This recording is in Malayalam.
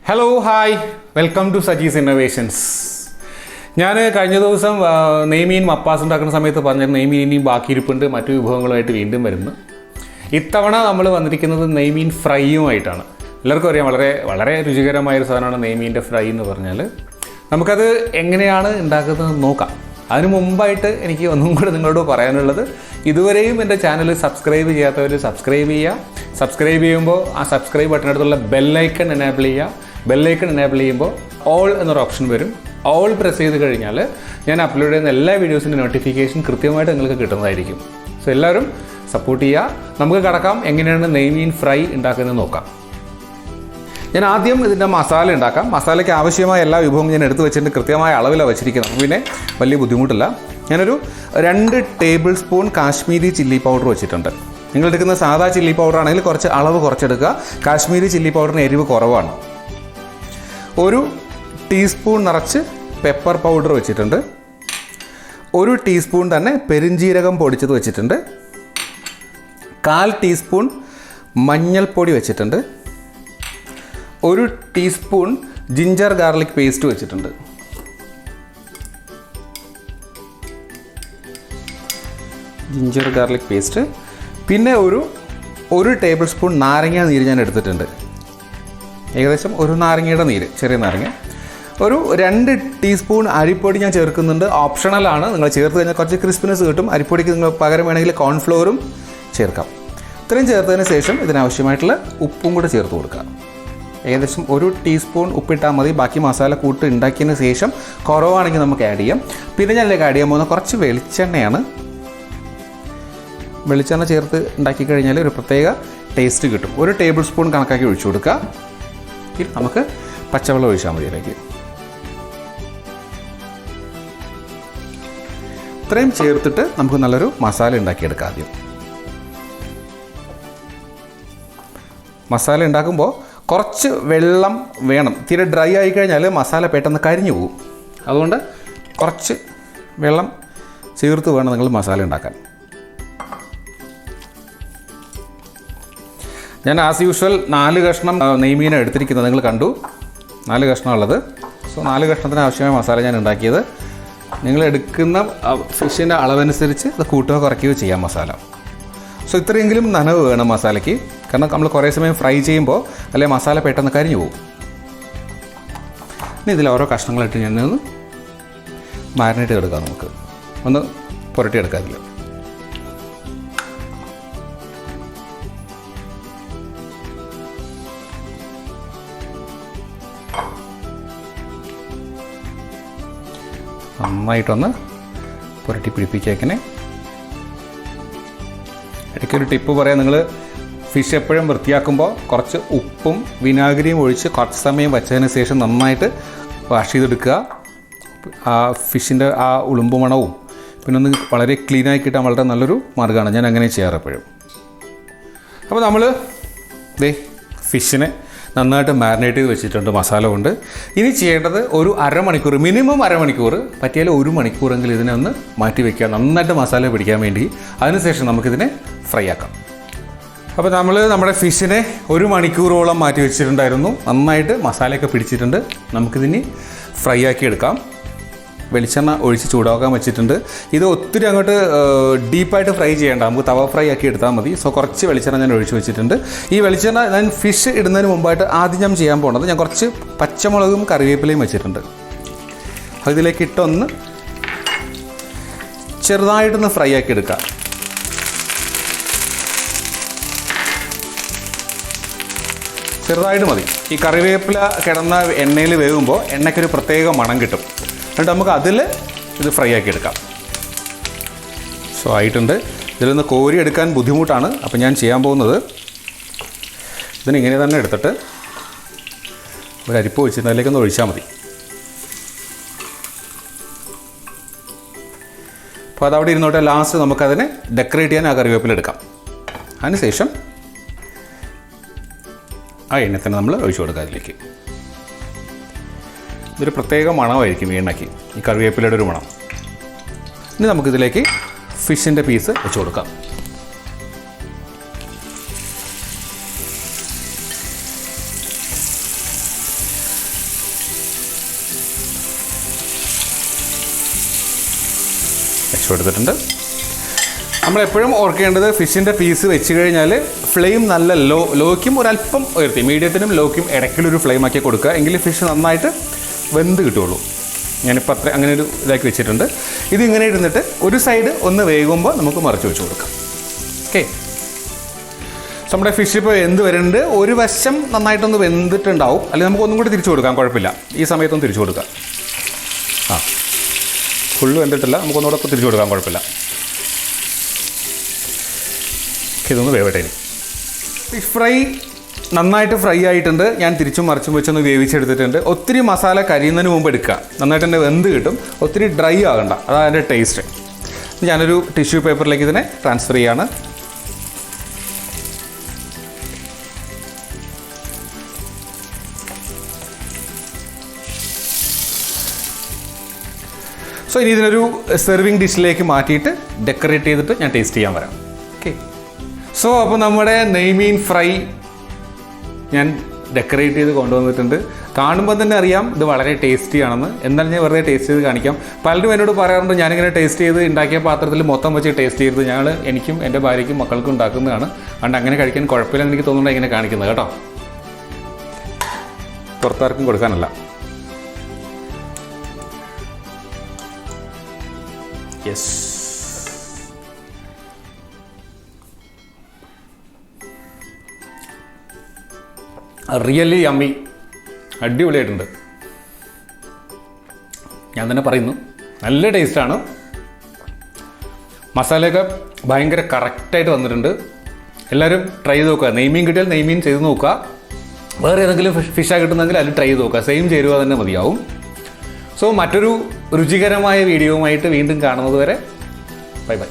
Hello, hi, welcome to Sajis Innovations. ഞാൻ കഴിഞ്ഞ ദിവസം നെയ്മീൻ മപ്പാസ് ഉണ്ടാക്കുന്ന സമയത്ത് പറഞ്ഞ നെയ്മീൻ ഇനിയും ബാക്കിയിരിപ്പുണ്ട് മറ്റു വിഭവങ്ങളുമായിട്ട് വീണ്ടും വരുന്നു. ഇത്തവണ നമ്മൾ വന്നിരിക്കുന്നത് നെയ്മീൻ ഫ്രൈയുമായിട്ടാണ്. എല്ലാവർക്കും അറിയാം വളരെ രുചികരമായൊരു സാധനമാണ് നെയ്മീൻ്റെ ഫ്രൈ എന്ന് പറഞ്ഞാൽ. നമുക്കത് എങ്ങനെയാണ് ഉണ്ടാക്കുന്നത് നോക്കാം. അതിനു മുമ്പായിട്ട് എനിക്ക് ഒന്നും കൂടെ നിങ്ങളോട് പറയാനുള്ളത്, ഇതുവരെയും എൻ്റെ ചാനൽ സബ്സ്ക്രൈബ് ചെയ്യാത്തവർ സബ്സ്ക്രൈബ് ചെയ്യുക. സബ്സ്ക്രൈബ് ചെയ്യുമ്പോൾ ആ സബ്സ്ക്രൈബ് ബട്ടണടുത്തുള്ള ബെല്ലൈക്കൺ എനേബിൾ ചെയ്യുക. ബെല്ലൈക്കൺ എനേബിൾ ചെയ്യുമ്പോൾ ഓൾ എന്നൊരു ഓപ്ഷൻ വരും. ഓൾ പ്രസ് ചെയ്ത് കഴിഞ്ഞാൽ ഞാൻ അപ്ലോഡ് ചെയ്യുന്ന എല്ലാ വീഡിയോസിൻ്റെ നോട്ടിഫിക്കേഷൻ കൃത്യമായിട്ട് നിങ്ങൾക്ക് കിട്ടുന്നതായിരിക്കും. സോ എല്ലാവരും സപ്പോർട്ട് ചെയ്യുക. നമുക്ക് കടക്കാം എങ്ങനെയാണ് നെയ്മീൻ ഫ്രൈ ഉണ്ടാക്കുന്നത് നോക്കാം. ഞാൻ ആദ്യം ഇതിൻ്റെ മസാല ഉണ്ടാക്കാം. മസാലയ്ക്ക് ആവശ്യമായ എല്ലാ വിഭവവും ഞാൻ എടുത്ത് വെച്ചിട്ട് കൃത്യമായ അളവിലാണ് വെച്ചിരിക്കുന്നത്. അപ്പോൾ പിന്നെ വലിയ ബുദ്ധിമുട്ടില്ല. ഞാനൊരു 2 table spoon Kashmiri chilli powder വെച്ചിട്ടുണ്ട്. നിങ്ങൾ എടുക്കുന്ന സാധാ ചില്ലി പൗഡർ ആണെങ്കിൽ കുറച്ച് അളവ് കുറച്ചെടുക്കുക. കാശ്മീരി ചില്ലി പൗഡറിന് എരിവ് കുറവാണ്. 1 ടീസ്പൂൺ നിറച്ച് പെപ്പർ പൗഡർ വെച്ചിട്ടുണ്ട്. 1 ടീസ്പൂൺ തന്നെ പെരിഞ്ജീരകം പൊടിച്ചത് വെച്ചിട്ടുണ്ട്. 1/4 ടീസ്പൂൺ മഞ്ഞൾപ്പൊടി വെച്ചിട്ടുണ്ട്. 1 ടീസ്പൂൺ ജിഞ്ചർ ഗാർലിക് പേസ്റ്റ് വെച്ചിട്ടുണ്ട്. Ginger garlic paste. പിന്നെ ഒരു ടേബിൾ സ്പൂൺ നാരങ്ങ നീര് ഞാൻ എടുത്തിട്ടുണ്ട്. ഏകദേശം ഒരു നാരങ്ങയുടെ നീര്, ചെറിയ നാരങ്ങ. 2 ടീസ്പൂൺ അരിപ്പൊടി ഞാൻ ചേർക്കുന്നുണ്ട്. ഓപ്ഷണലാണ്. നിങ്ങൾ ചേർത്ത് കഴിഞ്ഞാൽ കുറച്ച് ക്രിസ്പിനെസ് കിട്ടും. അരിപ്പൊടിക്ക് നിങ്ങൾ പകരം വേണമെങ്കിൽ കോൺഫ്ലോറും ചേർക്കാം. ഇത്രയും ചേർത്തതിന് ശേഷം ഇതിനാവശ്യമായിട്ടുള്ള ഉപ്പും കൂടെ ചേർത്ത് കൊടുക്കുക. ഏകദേശം 1 ടീസ്പൂൺ ഉപ്പിട്ടാൽ മതി. ബാക്കി മസാല കൂട്ട് ഉണ്ടാക്കിയതിന് ശേഷം കുറവാണെങ്കിൽ നമുക്ക് ആഡ് ചെയ്യാം. പിന്നെ ഞാൻ ഇതിലേക്ക് ആഡ് ചെയ്യാൻ പോകുന്ന കുറച്ച് വെളിച്ചെണ്ണയാണ്. വെളിച്ചെണ്ണ ചേർത്ത് ഉണ്ടാക്കി കഴിഞ്ഞാൽ ഒരു പ്രത്യേക ടേസ്റ്റ് കിട്ടും. 1 ടേബിൾ സ്പൂൺ കണക്കാക്കി ഒഴിച്ചു കൊടുക്കുക. ഇനി നമുക്ക് പച്ചവെള്ളം ഒഴിച്ചാൽ മതി ഇതിലേക്ക്. ഇത്രയും ചേർത്തിട്ട് നമുക്ക് നല്ലൊരു മസാല ഉണ്ടാക്കിയെടുക്കാം. ആദ്യം മസാല ഉണ്ടാക്കുമ്പോൾ കുറച്ച് വെള്ളം വേണം. തീരെ ഡ്രൈ ആയി കഴിഞ്ഞാൽ മസാല പെട്ടെന്ന് കരിഞ്ഞു പോകും. അതുകൊണ്ട് കുറച്ച് വെള്ളം ചേർത്ത് വേണം നിങ്ങൾ മസാല ഉണ്ടാക്കാൻ. ഞാൻ ആസ് യൂഷ്വൽ 4 കഷ്ണം നെയ്മീനാണ് എടുത്തിരിക്കുന്നത്. നിങ്ങൾ കണ്ടു 4 കഷ്ണം ഉള്ളത്. സോ 4 കഷ്ണത്തിന് ആവശ്യമായ മസാല ഞാൻ ഉണ്ടാക്കിയത്. നിങ്ങൾ എടുക്കുന്ന ഫിഷിൻ്റെ അളവനുസരിച്ച് അത് കൂട്ടുകയോ കുറയ്ക്കുകയോ ചെയ്യാം മസാല. സോ ഇത്രയെങ്കിലും നനവ് വേണം മസാലയ്ക്ക്. കാരണം നമ്മൾ കുറേ സമയം ഫ്രൈ ചെയ്യുമ്പോൾ അല്ലെങ്കിൽ മസാല പെട്ടെന്ന് കരിഞ്ഞു പോകും. ഇനി ഇതിൽ ഓരോ കഷ്ണങ്ങളായിട്ട് ഞാൻ ഒന്ന് മാരിനേറ്റ് ചെയ്തെടുക്കാം. നമുക്ക് ഒന്ന് പുരട്ടിയെടുക്കാം. ഇതിൽ നന്നായിട്ടൊന്ന് പുരട്ടി പിടിപ്പിച്ചേക്കണേ. ഇടയ്ക്കൊരു ടിപ്പ് പറയാം. നിങ്ങൾ ഫിഷ് എപ്പോഴും വൃത്തിയാക്കുമ്പോൾ കുറച്ച് ഉപ്പും വിനാഗിരിയും ഒഴിച്ച് കുറച്ച് സമയം വെച്ചതിന് ശേഷം നന്നായിട്ട് വാഷ് ചെയ്തെടുക്കുക. ആ ഫിഷിൻ്റെ ആ ഉളുമ്പ് മണവും പിന്നെ ഒന്ന് വളരെ ക്ലീനായി കിട്ടാൻ വളരെ നല്ലൊരു മാർഗ്ഗമാണ്. ഞാൻ അങ്ങനെ ചെയ്യാറ് എപ്പോഴും. അപ്പോൾ നമ്മൾ ഫിഷിനെ നന്നായിട്ട് മാരിനേറ്റ് ചെയ്ത് വെച്ചിട്ടുണ്ട് മസാല കൊണ്ട്. ഇനി ചെയ്യേണ്ടത് ഒരു അരമണിക്കൂർ, മിനിമം അരമണിക്കൂർ, പറ്റിയാൽ 1 മണിക്കൂറെങ്കിലും ഇതിനെ ഒന്ന് മാറ്റി വയ്ക്കുക, നന്നായിട്ട് മസാല പിടിക്കാൻ വേണ്ടി. അതിനുശേഷം നമുക്കിതിനെ ഫ്രൈ ആക്കാം. അപ്പോൾ നമ്മുടെ ഫിഷിനെ 1 മണിക്കൂറോളം മാറ്റി വെച്ചിട്ടുണ്ടായിരുന്നു. നന്നായിട്ട് മസാലയൊക്കെ പിടിച്ചിട്ടുണ്ട്. നമുക്കിതിന് ഫ്രൈ ആക്കി എടുക്കാം. വെളിച്ചെണ്ണ ഒഴിച്ച് ചൂടാക്കാൻ വെച്ചിട്ടുണ്ട്. ഇത് ഒത്തിരി അങ്ങോട്ട് ഡീപ്പായിട്ട് ഫ്രൈ ചെയ്യേണ്ട, നമുക്ക് തവ ഫ്രൈ ആക്കി എടുത്താൽ മതി. സോ കുറച്ച് വെളിച്ചെണ്ണ ഞാൻ ഒഴിച്ച് വെച്ചിട്ടുണ്ട്. ഈ വെളിച്ചെണ്ണ ഞാൻ ഫിഷ് ഇടുന്നതിന് മുമ്പായിട്ട് ആദ്യം ഞാൻ ചെയ്യാൻ പോകുന്നത്, ഞാൻ കുറച്ച് പച്ചമുളകും കറിവേപ്പിലയും വെച്ചിട്ടുണ്ട്. അതിലേക്ക് ഇട്ടൊന്ന് ചെറുതായിട്ടൊന്ന് ഫ്രൈ ആക്കി എടുക്കാം. ചെറുതായിട്ട് മതി. ഈ കറിവേപ്പില കിടന്ന എണ്ണയിൽ വേകുമ്പോൾ എണ്ണയ്ക്കൊരു പ്രത്യേക മണം കിട്ടും. എന്നിട്ട് നമുക്ക് അതിൽ ഇത് ഫ്രൈ ആക്കി എടുക്കാം. സോ ആയിട്ടുണ്ട്. ഇതിലൊന്ന് കോരി എടുക്കാൻ ബുദ്ധിമുട്ടാണ്. അപ്പോൾ ഞാൻ ചെയ്യാൻ പോകുന്നത്, ഇതിനിങ്ങനെ തന്നെ എടുത്തിട്ട് ഒരു അരിപ്പ് വെച്ചിട്ട് അതിലേക്കൊന്ന് ഒഴിച്ചാൽ മതി. അപ്പോൾ അതവിടെ ഇരുന്നോട്ടെ. ലാസ്റ്റ് നമുക്കതിനെ ഡെക്കറേറ്റ് ചെയ്യാൻ ആ കറിവേപ്പില എടുക്കാം. അതിനുശേഷം ആ എണ്ണ തന്നെ നമ്മൾ ഒഴിച്ചു കൊടുക്കുക അതിലേക്ക്. ഇതൊരു പ്രത്യേക മണമായിരിക്കും ഈ എണ്ണയ്ക്ക്, ഈ കറിവേപ്പിലയുടെ ഒരു മണം. ഇനി നമുക്കിതിലേക്ക് ഫിഷിൻ്റെ പീസ് വെച്ച് കൊടുക്കാം. വെച്ച് കൊടുത്തിട്ടുണ്ട്. നമ്മളെപ്പോഴും ഓർക്കേണ്ടത് ഫിഷിൻ്റെ പീസ് വെച്ച് കഴിഞ്ഞാൽ ഫ്ലെയിം നല്ല ലോയ്ക്കും ഒരല്പം ഉയർത്തി, മീഡിയത്തിനും ലോയ്ക്കും ഇടയ്ക്കിലൊരു ഫ്ലെയിം ആക്കി കൊടുക്കുക, എങ്കിൽ ഫിഷ് നന്നായിട്ട് വെന്ത് കിട്ടുള്ളൂ. ഞാനിപ്പോൾ അങ്ങനെ ഒരു ഇതാക്കി വെച്ചിട്ടുണ്ട്. ഇതിങ്ങനെ ഇരുന്നിട്ട് ഒരു സൈഡ് ഒന്ന് വേകുമ്പോൾ നമുക്ക് മറിച്ച് വെച്ച് കൊടുക്കാം. ഓക്കെ, നമ്മുടെ ഫിഷ് ഇപ്പോൾ വെന്ത് വരുന്നുണ്ട്. ഒരു വശം നന്നായിട്ടൊന്ന് വെന്തിട്ടുണ്ടാവും, അല്ലെങ്കിൽ നമുക്ക് ഒന്നും കൂടി തിരിച്ചു കൊടുക്കാം, കുഴപ്പമില്ല. ഈ സമയത്തൊന്ന് തിരിച്ചു കൊടുക്കാം. ഫുള്ള് വെന്തിട്ടില്ല, നമുക്കൊന്നുകൂടെ ഇപ്പോൾ തിരിച്ചു കൊടുക്കാം, കുഴപ്പമില്ല. ഇതൊന്ന് വേവട്ടെ. ഫിഷ് ഫ്രൈ നന്നായിട്ട് ഫ്രൈ ആയിട്ടുണ്ട്. ഞാൻ തിരിച്ചും മറിച്ചും വെച്ചൊന്ന് വേവിച്ചെടുത്തിട്ടുണ്ട്. ഒത്തിരി മസാല കരിയുന്നതിന് മുമ്പ് എടുക്കുക, നന്നായിട്ട് തന്നെ വെന്ത് കിട്ടും. ഒത്തിരി ഡ്രൈ ആകണ്ട, അതാണ് അതിൻ്റെ ടേസ്റ്റ്. ഞാനൊരു ടിഷ്യൂ പേപ്പറിലേക്ക് ഇതിനെ ട്രാൻസ്ഫർ ചെയ്യാണ്. സോ ഇനി ഇതിനൊരു സെർവിങ് ഡിഷിലേക്ക് മാറ്റിയിട്ട് ഡെക്കറേറ്റ് ചെയ്തിട്ട് ഞാൻ ടേസ്റ്റ് ചെയ്യാൻ വരാം. ഓക്കെ, സോ അപ്പോൾ നമ്മുടെ നെയ്മീൻ ഫ്രൈ ഞാൻ ഡെക്കറേറ്റ് ചെയ്ത് കൊണ്ടുവന്നിട്ടുണ്ട്. കാണുമ്പോൾ തന്നെ അറിയാം ഇത് വളരെ ടേസ്റ്റി ആണെന്ന്. എന്നാലും ഞാൻ വെറുതെ ടേസ്റ്റ് ചെയ്ത് കാണിക്കാം. പലരും എന്നോട് പറയാറുണ്ട് ഞാനിങ്ങനെ ടേസ്റ്റ് ചെയ്ത് ഉണ്ടാക്കിയ പാത്രത്തിൽ മൊത്തം വെച്ച് ടേസ്റ്റ് ചെയ്തത്. എനിക്കും എൻ്റെ ഭാര്യയ്ക്കും മക്കൾക്കും ഉണ്ടാക്കുന്നതാണ്. അതുകൊണ്ട് അങ്ങനെ കഴിക്കാൻ കുഴപ്പമില്ലെന്ന് എനിക്ക് തോന്നുന്നുണ്ട് ഇങ്ങനെ കാണിക്കുന്നത് കേട്ടോ. പുറത്താർക്കും കൊടുക്കാനല്ല. യെസ്, റിയലി യമ്മി, അടിപൊളിയായിട്ടുണ്ട്. ഞാൻ തന്നെ പറയുന്നു, നല്ല ടേസ്റ്റാണ്. മസാലയൊക്കെ ഭയങ്കര കറക്റ്റായിട്ട് വന്നിട്ടുണ്ട്. എല്ലാവരും ട്രൈ ചെയ്ത് നോക്കുക. നെയ്മീൻ കിട്ടിയാൽ നെയ്മീൻ ചെയ്ത് നോക്കുക. വേറെ ഏതെങ്കിലും ഫിഷാണ് കിട്ടുന്നെങ്കിൽ അത് ട്രൈ ചെയ്ത് നോക്കുക. സെയിം ചേരുവ തന്നെ മതിയാവും. സോ മറ്റൊരു രുചികരമായ വീഡിയോയുമായിട്ട് വീണ്ടും കാണുന്നത് വരെ ബൈ ബൈ.